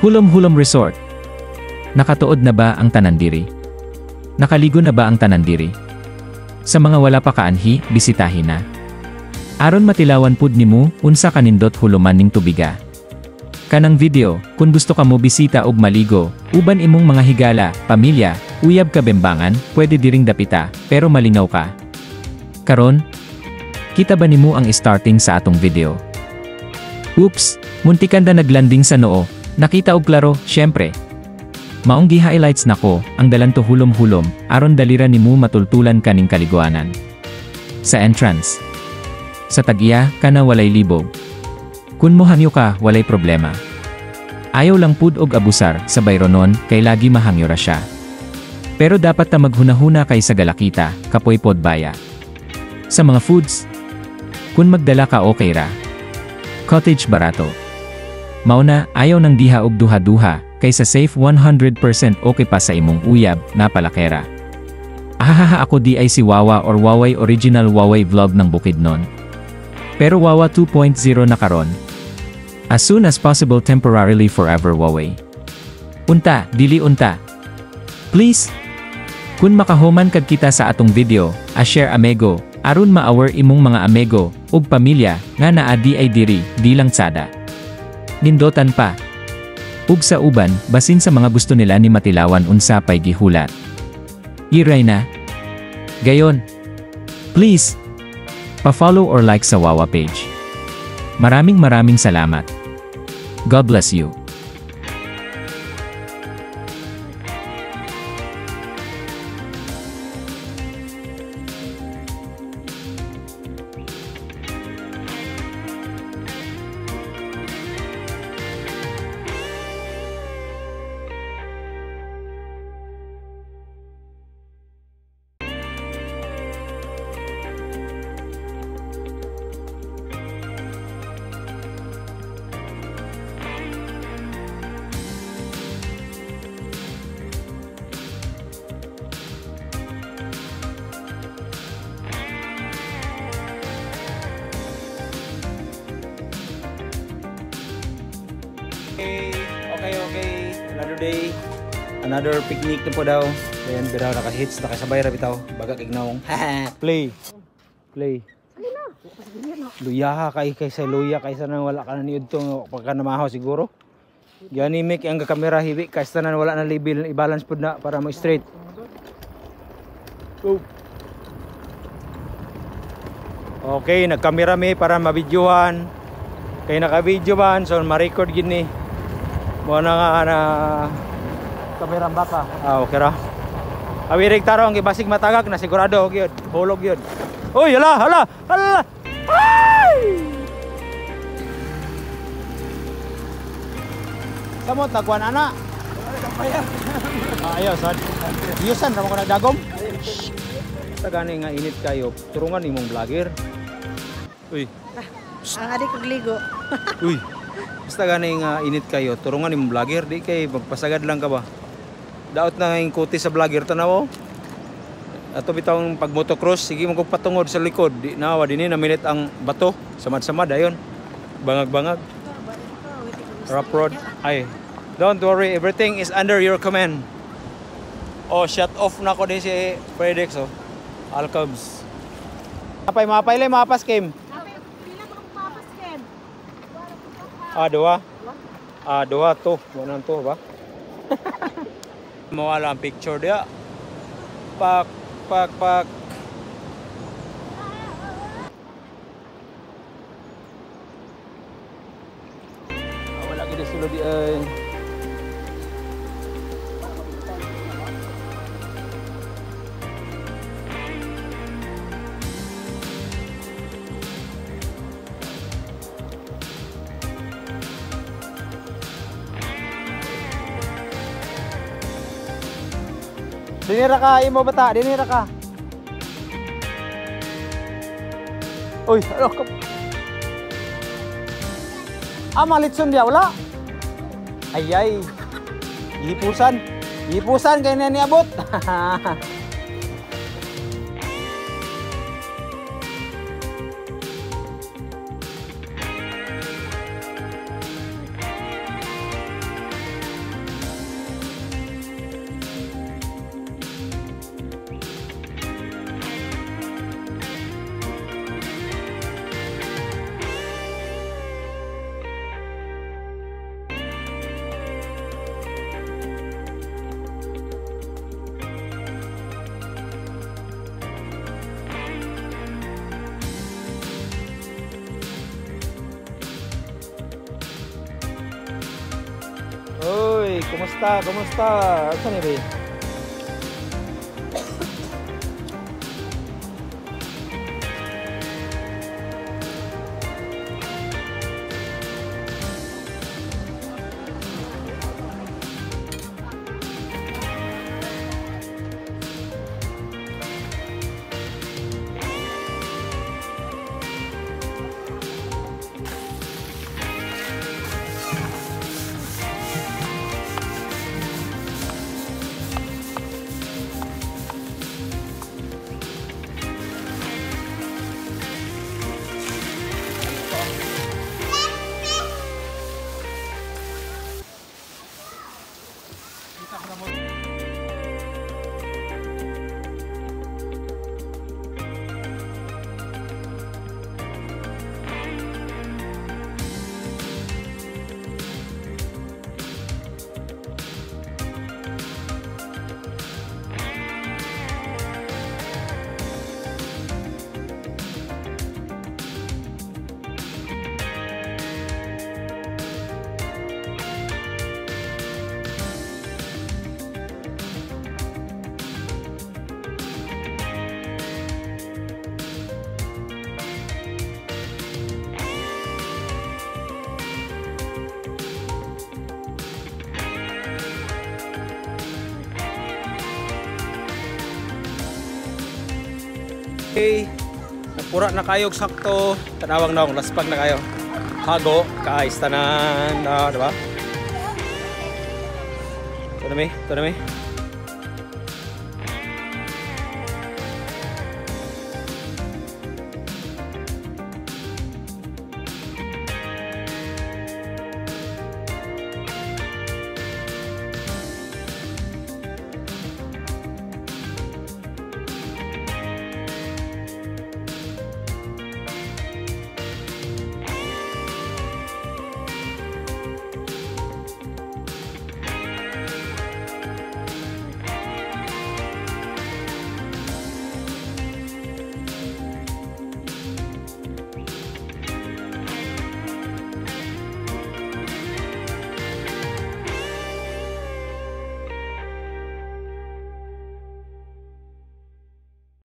Hulom-hulom Resort. Nakatuod na ba ang tanandiri? Nakaligo na ba ang tanandiri? Sa mga wala pa kaanhi, bisitahin na. Aron matilawan pud nimo unsa kanindot huluman ning tubiga. Kanang video, kung gusto ka mo bisita og maligo, uban imong mga higala, pamilya, uyab ka bembangan, pwede diring dapita, pero malinaw ka. Karon, kita ba nimo ang starting sa atong video? Oops, muntikan na naglanding sa noo, nakita og klaro, syempre. Maong gi-highlights nako, ang dalanto hulom-hulom, aron dalira nimo matultulan kaning kaliguanan. Sa entrance. Sa tag-iya, kana walay libog. Kun mohangyo ka, walay problema. Ayaw lang pud og abusar, sa bayronon, kay lagi mahangyo ra siya. Pero dapat ta maghunahuna kay sa galakita, kapoy pod baya. Sa mga foods, kun magdala ka okay ra. Cottage barato. Mauna, ayaw nang diha og duha-duha, kaysa safe 100% okay pa sa imong uyab, na palakera. Ahahaha ako di ay si Wawa or Waway original Waway vlog ng Bukidnon. Pero Wawa 2.0 na karon. As soon as possible temporarily forever Waway. Unta, dili unta. Please. Kun makahuman kag kita sa atong video, share amego, aron ma-aware imong mga amego, ug pamilya, nga naa di ay diri, di lang tsada. Nindotan pa. Ug sa uban, basin sa mga gusto nila ni matilawan unsa pay gihulat. Iray na. Gayon. Please. Pa-follow or like sa Wawa page. Maraming salamat. God bless you. Okay. Another day. Another picnic na po daw. Ayan, biraw, naka-hits, nakasabay ra bitaw. Baga kignaong. Play. Luya kay sa luya kaysa nang wala ka na niud tong pagka namahaw siguro. Gani make ang kamera hiwi kaysa nang wala na level, i-balance pud na para mo straight. Go. Okay, nagkamera mi para mabidyohan. Kay naka-video man, so ma-record gid ni. Mo na nga na kamera baka. Okay ra. Awirig tarong gibasig matagak na sigurado gyud. Hulog gyud. Oy, hala. Ay! Samot nagwan ana. Ayaw sad. Yusan ra mo ko nagdagom. Sa gani nga init kayo, turungan imong vlogger. Uy. Ang adik kog ligo. Uy. Basta gani nga init kayo, turungan imong vlogger, di kay magpasagad lang ka ba. Daot na nga kuti sa vlogger tanaw. Ato bitawng pag motocross, sige mo kog patungod sa likod. Di nawa dinhi na minute ang bato, samad-samad ayon. Bangag-bangag. Rough road. Ay. Don't worry, everything is under your command. Oh, shut off na ko din si Predex oh. Alcobs. Mapay le mapas Kim. Dua. Dua to. Wanan to ba? Mawala ang picture dia. Pak. Wala gid sulod di ay. Dinira ka, imo bata, dinira ka. Uy, ano ka? Malitson dia, wala? Ayay. Ipusan kayo na niabot. be? Kumusta? Kumusta? Asa ni be? Okay, napura na kayo sakto. Tanawang na akong laspag na kayo. Hago, kaayos tanan, diba? Ito na mi, ito na mi.